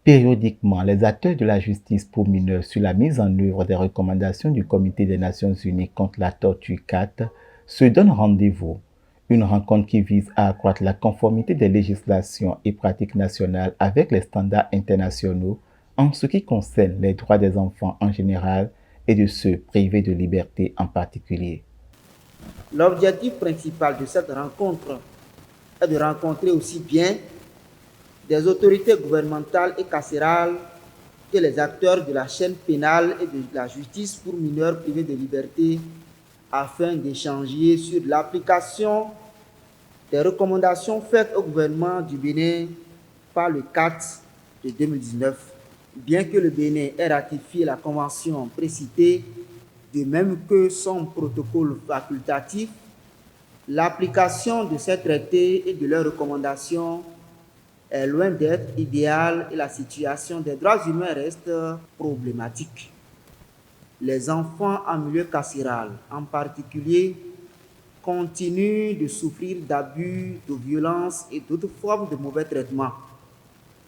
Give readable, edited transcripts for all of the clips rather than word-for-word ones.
Périodiquement, les acteurs de la justice pour mineurs sur la mise en œuvre des recommandations du Comité des Nations Unies contre la torture 4 se donnent rendez-vous. Une rencontre qui vise à accroître la conformité des législations et pratiques nationales avec les standards internationaux en ce qui concerne les droits des enfants en général et de ceux privés de liberté en particulier. L'objectif principal de cette rencontre est de rencontrer aussi bien des autorités gouvernementales et carcérales que les acteurs de la chaîne pénale et de la justice pour mineurs privés de liberté afin d'échanger sur l'application des recommandations faites au gouvernement du Bénin par le 4 de 2019. Bien que le Bénin ait ratifié la convention précitée, de même que son protocole facultatif, l'application de ces traités et de leurs recommandations est loin d'être idéale et la situation des droits humains reste problématique. Les enfants en milieu carcéral, en particulier, continuent de souffrir d'abus, de violences et d'autres formes de mauvais traitements.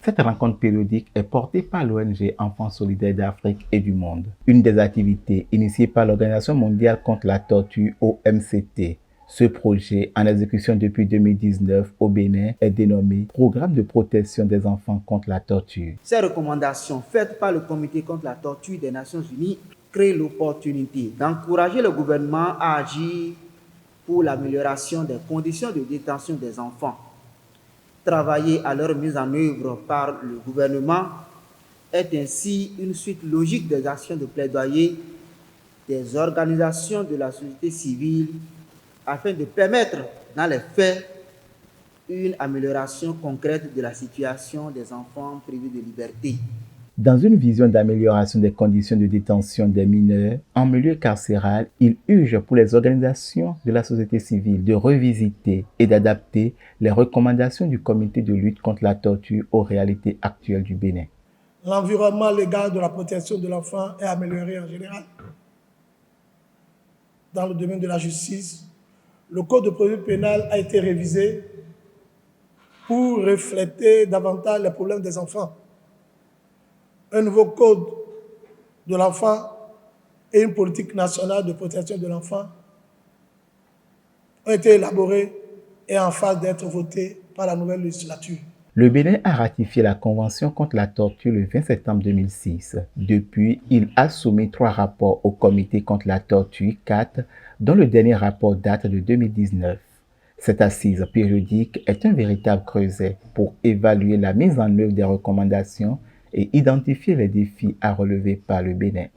Cette rencontre périodique est portée par l'ONG Enfants solidaires d'Afrique et du monde, une des activités initiées par l'Organisation mondiale contre la torture OMCT. Ce projet, en exécution depuis 2019 au Bénin, est dénommé Programme de protection des enfants contre la torture. Ces recommandations faites par le Comité contre la torture des Nations Unies créent l'opportunité d'encourager le gouvernement à agir pour l'amélioration des conditions de détention des enfants. Travailler à leur mise en œuvre par le gouvernement est ainsi une suite logique des actions de plaidoyer des organisations de la société civile afin de permettre, dans les faits, une amélioration concrète de la situation des enfants privés de liberté. Dans une vision d'amélioration des conditions de détention des mineurs en milieu carcéral, il urge pour les organisations de la société civile de revisiter et d'adapter les recommandations du Comité de lutte contre la torture aux réalités actuelles du Bénin. L'environnement légal de la protection de l'enfant est amélioré en général. Dans le domaine de la justice, le code de procédure pénale a été révisé pour refléter davantage les problèmes des enfants. Un nouveau code de l'enfant et une politique nationale de protection de l'enfant ont été élaborés et en phase d'être votés par la nouvelle législature. Le Bénin a ratifié la Convention contre la torture le 20 septembre 2006. Depuis, il a soumis 3 rapports au Comité contre la torture 4, dont le dernier rapport date de 2019. Cette assise périodique est un véritable creuset pour évaluer la mise en œuvre des recommandations et identifier les défis à relever par le Bénin.